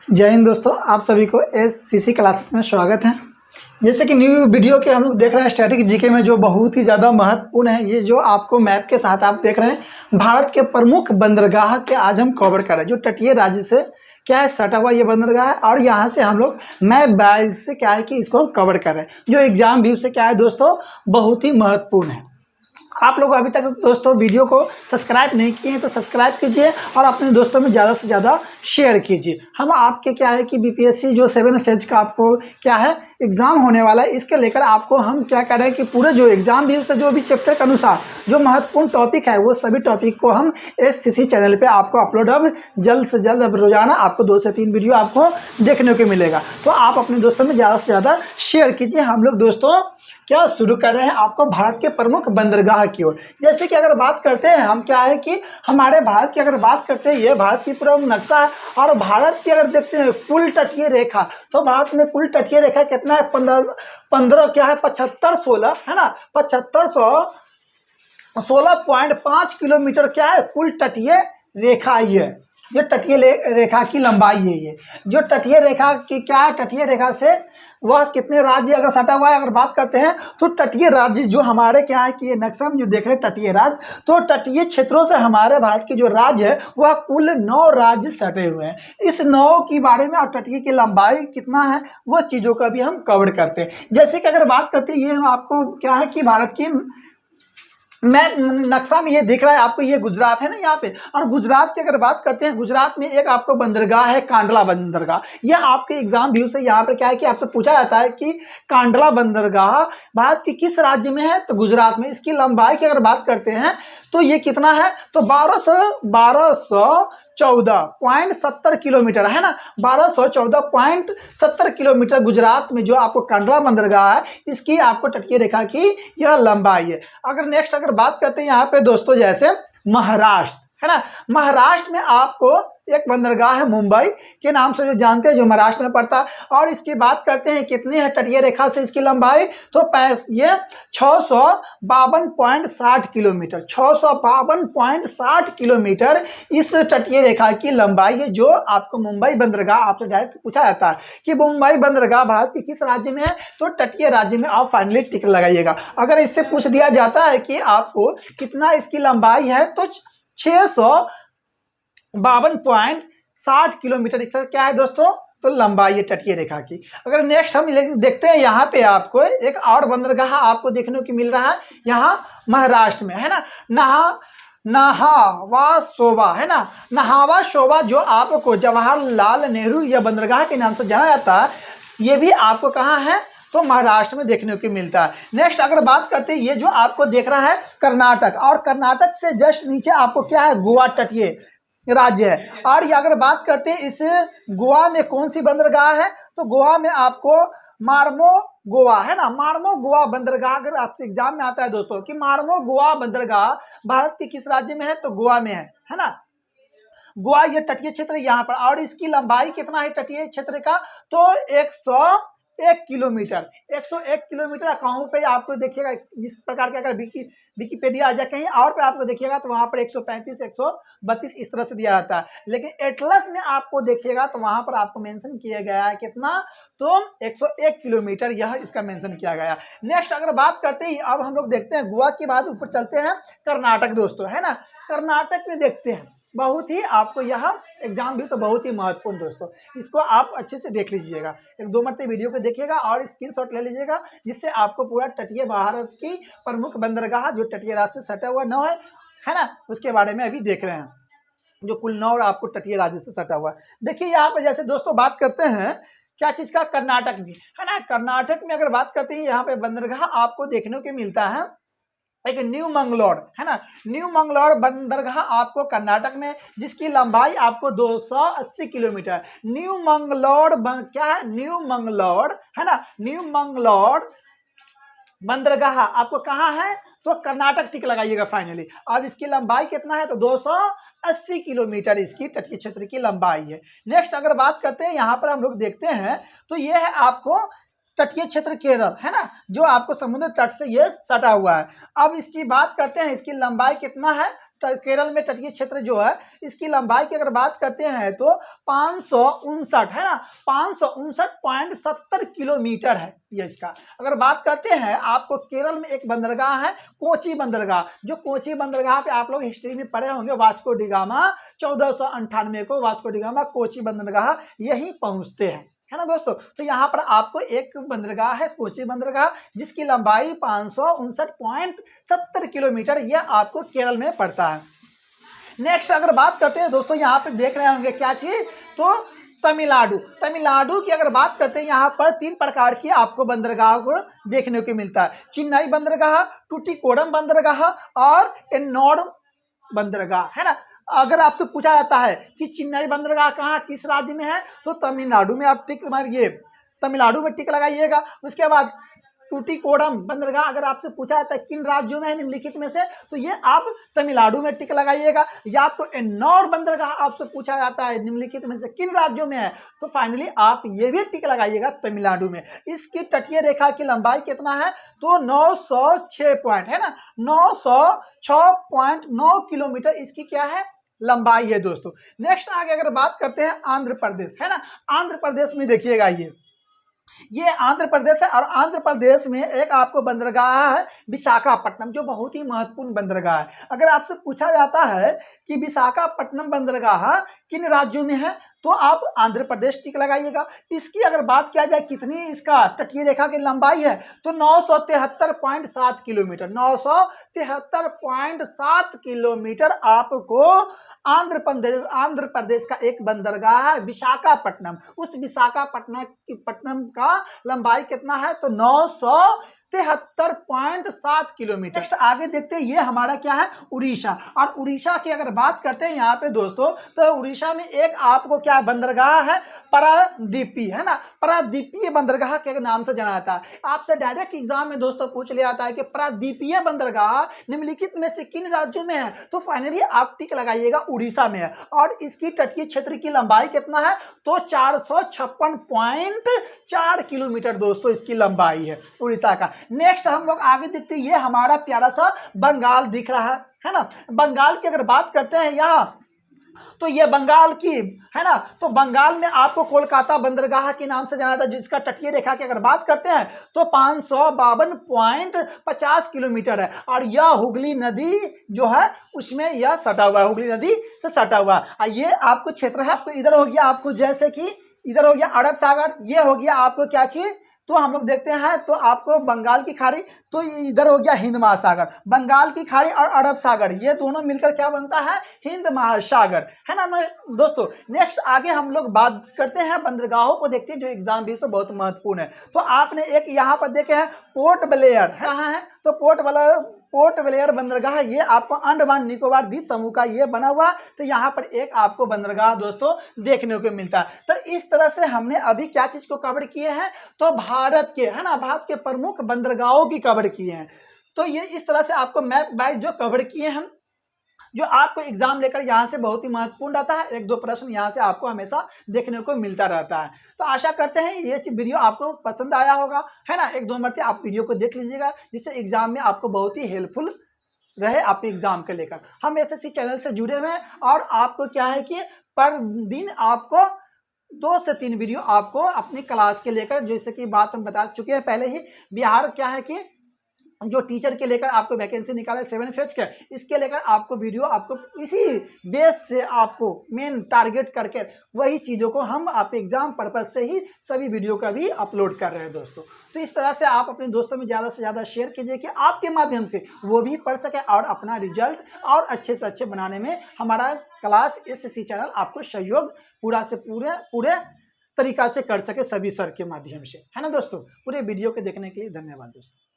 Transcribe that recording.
जय हिंद दोस्तों, आप सभी को एससीसी क्लासेस में स्वागत है। जैसे कि न्यू वीडियो के हम लोग देख रहे हैं स्टैटिक जीके में, जो बहुत ही ज़्यादा महत्वपूर्ण है। ये जो आपको मैप के साथ आप देख रहे हैं, भारत के प्रमुख बंदरगाह के आज हम कवर कर रहे हैं, जो तटीय राज्य से क्या है सटा हुआ ये बंदरगाह है। और यहाँ से हम लोग मैप बेस से क्या है कि इसको हम कवर कर रहे हैं, जो एग्जाम व्यू से क्या है दोस्तों बहुत ही महत्वपूर्ण है। आप लोग अभी तक दोस्तों वीडियो को सब्सक्राइब नहीं किए हैं तो सब्सक्राइब कीजिए और अपने दोस्तों में ज़्यादा से ज़्यादा शेयर कीजिए। हम आपके क्या है कि बीपीएससी जो 7 फेज का आपको क्या है एग्ज़ाम होने वाला है, इसके लेकर आपको हम क्या कर रहे हैं कि पूरे जो एग्ज़ाम भी उससे जो भी चैप्टर के अनुसार जो महत्वपूर्ण टॉपिक है वो सभी टॉपिक को हम एससीसी चैनल पर आपको अपलोड अब जल्द से जल्द अब रोजाना आपको 2 से 3 वीडियो आपको देखने को मिलेगा। तो आप अपने दोस्तों में ज़्यादा से ज़्यादा शेयर कीजिए। हम लोग दोस्तों क्या शुरू कर रहे हैं आपको भारत के प्रमुख बंदरगाह की ओर। जैसे कि अगर बात करते हैं हम क्या है कि हमारे भारत की अगर बात करते हैं, ये भारत की पूरा नक्शा है। और भारत की अगर देखते हैं कुल तटीय रेखा, तो भारत में कुल तटीय रेखा कितना है 15 क्या है 7516 है ना, 7516.5 किलोमीटर क्या है कुल तटीय रेखा ही है। जो तटीय रेखा की लंबाई है, ये जो तटीय रेखा की क्या है, तटीय रेखा से वह कितने राज्य अगर सटा हुआ है अगर बात करते हैं तो तटीय राज्य जो हमारे क्या है कि ये नक्शा में जो देख रहे हैं तटीय राज्य, तो तटीय क्षेत्रों से हमारे भारत के जो राज्य है वह कुल 9 राज्य सटे हुए हैं। इस 9 के बारे में और तटीय की लंबाई कितना है वो चीज़ों का भी हम कवर करते हैं। जैसे कि अगर बात करते हैं, ये आपको क्या है कि भारत की मैं नक्शा में ये दिख रहा है आपको, ये गुजरात है ना यहाँ पे। और गुजरात की अगर बात करते हैं, गुजरात में एक आपको बंदरगाह है कांडला बंदरगाह। यह आपके एग्जाम व्यू से यहाँ पर क्या है कि आपसे पूछा जाता है कि कांडला बंदरगाह भारत के किस राज्य में है, तो गुजरात में। इसकी लंबाई की अगर बात करते हैं तो ये कितना है, तो 1214.70 किलोमीटर है ना, 1214.70 किलोमीटर गुजरात में जो आपको कांडला बंदरगाह है, इसकी आपको तटीय रेखा की यह लंबाई है। अगर नेक्स्ट अगर बात करते हैं यहाँ पे दोस्तों, जैसे महाराष्ट्र है ना, महाराष्ट्र में आपको एक बंदरगाह है मुंबई के नाम से जो जानते हैं, जो महाराष्ट्र में पड़ता है। और इसकी बात करते हैं कितनी है तटीय रेखा से इसकी लंबाई, तो ये 652.60 किलोमीटर, 652.60 किलोमीटर इस तटीय रेखा की लंबाई है। जो आपको मुंबई बंदरगाह आपसे डायरेक्ट पूछा जाता है कि मुंबई बंदरगाह भारत के किस राज्य में है, तो तटीय राज्य में आप फाइनली टिक लगाइएगा। अगर इससे पूछ दिया जाता है कि आपको कितना इसकी लंबाई है, तो 652.60 किलोमीटर इसका क्या है दोस्तों, तो लंबाई है तटीय रेखा की। अगर नेक्स्ट हम देखते हैं, यहाँ पे आपको एक और बंदरगाह आपको देखने को मिल रहा है यहाँ महाराष्ट्र में है ना, नाहावा शोभा है ना, नाहावा शोभा जो आपको जवाहरलाल नेहरू या बंदरगाह के नाम से जाना जाता है, ये भी आपको कहाँ है, तो महाराष्ट्र में देखने को मिलता है। नेक्स्ट अगर बात करते हैं, ये जो आपको देख रहा है कर्नाटक, और कर्नाटक से जस्ट नीचे आपको क्या है गोवा तटीय राज्य है। और ये अगर बात करते हैं इस गोवा में कौन सी बंदरगाह है, तो गोवा में आपको मार्मो गोवा है ना, मार्मो गोवा बंदरगाह। अगर आपसे एग्जाम में आता है दोस्तों कि मार्मो गोवा बंदरगाह भारत के किस राज्य में है, तो गोवा में है ना। गोवा ये तटीय क्षेत्र यहाँ पर, और इसकी लंबाई कितना है तटीय क्षेत्र का, तो 101 किलोमीटर, 101 किलोमीटर। अकाउंट पे आपको देखिएगा जिस प्रकार के अगर विकीपीडिया आ जाए कहीं और पे आपको देखिएगा तो वहाँ पर 135 132 इस तरह से दिया जाता है। लेकिन एटलस में आपको देखिएगा तो वहाँ पर आपको मेंशन किया गया है कितना, तो 101 किलोमीटर यह इसका मेंशन किया गया। नेक्स्ट अगर बात करते ही अब हम लोग देखते हैं गोवा के बाद ऊपर चलते हैं कर्नाटक दोस्तों है ना। कर्नाटक में देखते हैं, बहुत ही आपको यह एग्जाम भी तो बहुत ही महत्वपूर्ण दोस्तों, इसको आप अच्छे से देख लीजिएगा, 1-2 मरतबा वीडियो को देखिएगा और स्क्रीनशॉट ले लीजिएगा, जिससे आपको पूरा तटीय भारत की प्रमुख बंदरगाह जो तटीय राज्य से सटा हुआ 9 है ना, उसके बारे में अभी देख रहे हैं, जो कुल 9 आपको तटीय राज्य से सटा हुआ है। देखिए यहाँ पर जैसे दोस्तों बात करते हैं क्या चीज़ का, कर्नाटक में है ना। कर्नाटक में अगर बात करते हैं यहाँ पे बंदरगाह आपको देखने को मिलता है एक न्यू मंगलोर है ना, न्यू मंगलोर बंदरगाह आपको कर्नाटक में, जिसकी लंबाई आपको 280 किलोमीटर। न्यू मंगलोर क्या है, न्यू मंगलोर है ना, न्यू मंगलोर बंदरगाह आपको कहाँ है, तो कर्नाटक टिक लगाइएगा फाइनली। अब इसकी लंबाई कितना है, तो 280 किलोमीटर इसकी तटीय क्षेत्र की लंबाई है। नेक्स्ट अगर बात करते हैं यहाँ पर हम लोग देखते हैं तो ये है आपको तटीय क्षेत्र केरल है ना, जो आपको समुद्र तट से ये सटा हुआ है। अब इसकी बात करते हैं, इसकी लंबाई कितना है, केरल में तटीय क्षेत्र जो है इसकी लंबाई की अगर बात करते हैं तो 559 है ना, 559.70 किलोमीटर है ये इसका। अगर बात करते हैं आपको केरल में एक बंदरगाह है कोची बंदरगाह, जो कोची बंदरगाह पे आप लोग हिस्ट्री में पढ़े होंगे, वास्को डिगामा 1498 को वास्को डिगामा कोची बंदरगाह यही पहुंचते हैं, है ना दोस्तों। तो यहाँ पर आपको एक बंदरगाह है कोची बंदरगाह जिसकी लंबाई 559.70 किलोमीटर यह आपको केरल में पड़ता है। नेक्स्ट अगर बात करते हैं दोस्तों, यहाँ पे देख रहे होंगे क्या चीज, तो तमिलनाडु की अगर बात करते हैं यहाँ पर 3 प्रकार की आपको बंदरगाह को देखने को मिलता है। चेन्नई बंदरगाह, टूटिकोडम बंदरगाह और एन्नोर बंदरगाह, है ना। अगर आपसे पूछा जाता है कि चेन्नई बंदरगाह कहाँ किस राज्य में है, तो तमिलनाडु में आप टिक मारिए, तमिलनाडु में टिक लगाइएगा। उसके बाद टूटिकोडम बंदरगाह अगर आपसे पूछा जाता है किन राज्यों में है निम्नलिखित में से, तो ये आप तमिलनाडु में टिक लगाइएगा। या तो एन्नोर बंदरगाह आपसे पूछा जाता है निम्नलिखित में से किन राज्यों में है, तो फाइनली आप ये भी टिक लगाइएगा तमिलनाडु में। इसकी तटीय रेखा की लंबाई कितना है, तो 906 पॉइंट है ना, 906.9 किलोमीटर इसकी क्या है लंबाई है दोस्तों। नेक्स्ट आगे अगर बात करते हैं आंध्र प्रदेश, है ना। आंध्र प्रदेश में देखिएगा ये आंध्र प्रदेश है और आंध्र प्रदेश में एक आपको बंदरगाह है विशाखापट्टनम, जो बहुत ही महत्वपूर्ण बंदरगाह है। अगर आपसे पूछा जाता है कि विशाखापट्टनम बंदरगाह किन राज्यों में है, तो आप आंध्र प्रदेश टिक लगाइएगा। इसकी अगर बात किया जाए कितनी इसका तटीय रेखा की लंबाई है, तो 973.7 किलोमीटर, 973.7 किलोमीटर आपको आंध्र प्रदेश का एक बंदरगाह है विशाखापट्टनम। उस विशाखापट्टनम का लंबाई कितना है, तो 973.7 किलोमीटर। नेक्स्ट आगे देखते हैं, ये हमारा क्या है उड़ीसा। और उड़ीसा की अगर बात करते हैं यहाँ पे दोस्तों, तो उड़ीसा में एक आपको क्या बंदरगाह है पारादीपी, है ना। पारादीपीय बंदरगाह के नाम से जाना जाता है। आपसे डायरेक्ट एग्जाम में दोस्तों पूछ लिया जाता है कि पारादीपीय बंदरगाह निम्नलिखित में से किन राज्यों में है, तो फाइनली आप टिक लगाइएगा उड़ीसा में है। और इसकी तटीय क्षेत्र की लंबाई कितना है, तो 456.4 किलोमीटर दोस्तों इसकी लंबाई है उड़ीसा का। नेक्स्ट हम लोग आगे देखते हैं, ये हमारा प्यारा सा बंगाल दिख रहा है ना। बंगाल की अगर बात करते हैं यहाँ, तो ये बंगाल की है ना, तो बंगाल में आपको कोलकाता बंदरगाह के नाम से जाना जाता है, जिसका तटीय रेखा की अगर बात करते हैं तो 552.50 किलोमीटर है। और यह हुगली नदी जो है उसमें यह सटा हुआ है, हुगली नदी से सटा हुआ है। ये आपको क्षेत्र है, आपको इधर हो गया आपको जैसे कि इधर हो गया अरब सागर, ये हो गया आपको क्या चीज, तो हम लोग देखते हैं तो आपको बंगाल की खाड़ी, तो इधर हो गया हिंद महासागर। बंगाल की खाड़ी और अरब सागर ये दोनों मिलकर क्या बनता है, हिंद महासागर, है ना दोस्तों। नेक्स्ट आगे हम लोग बात करते हैं बंदरगाहों को देखते हैं जो एग्जाम भी से बहुत महत्वपूर्ण है। तो आपने एक यहाँ पर देखे हैं पोर्ट ब्लेयर, कहाँ है, तो पोर्ट ब्लेयर बंदरगाह ये आपको अंडमान निकोबार द्वीप समूह का ये बना हुआ। तो यहाँ पर एक आपको बंदरगाह दोस्तों देखने को मिलता है। तो इस तरह से हमने अभी क्या चीज को कवर किए हैं, तो भारत के, है ना, भारत के प्रमुख बंदरगाहों की कवर किए हैं। तो ये इस तरह से आपको मैप वाइज जो कवर किए हम, जो आपको एग्जाम लेकर यहाँ से बहुत ही महत्वपूर्ण रहता है। 1-2 प्रश्न यहाँ से आपको हमेशा देखने को मिलता रहता है। तो आशा करते हैं ये वीडियो आपको पसंद आया होगा, है ना। 1-2 मरते आप वीडियो को देख लीजिएगा, जिससे एग्जाम में आपको बहुत ही हेल्पफुल रहे आपके एग्जाम के लेकर। हम SSC चैनल से जुड़े हुए हैं और आपको क्या है कि पर दिन आपको 2 से 3 वीडियो आपको अपनी क्लास के लेकर, जैसे कि बात हम बता चुके हैं पहले ही, बिहार क्या है कि जो टीचर के लेकर आपको वैकेंसी निकाला है 7 फेज के, इसके लेकर आपको वीडियो आपको इसी बेस से आपको मेन टारगेट करके वही चीज़ों को हम आप एग्जाम पर्पज से ही सभी वीडियो का भी अपलोड कर रहे हैं दोस्तों। तो इस तरह से आप अपने दोस्तों में ज़्यादा से ज़्यादा शेयर कीजिए कि आपके माध्यम से वो भी पढ़ सके और अपना रिजल्ट और अच्छे से अच्छे बनाने में हमारा क्लास SSC चैनल आपको सहयोग पूरा से पूरे तरीका से कर सके सभी सर के माध्यम से, है ना दोस्तों। पूरे वीडियो के देखने के लिए धन्यवाद दोस्तों।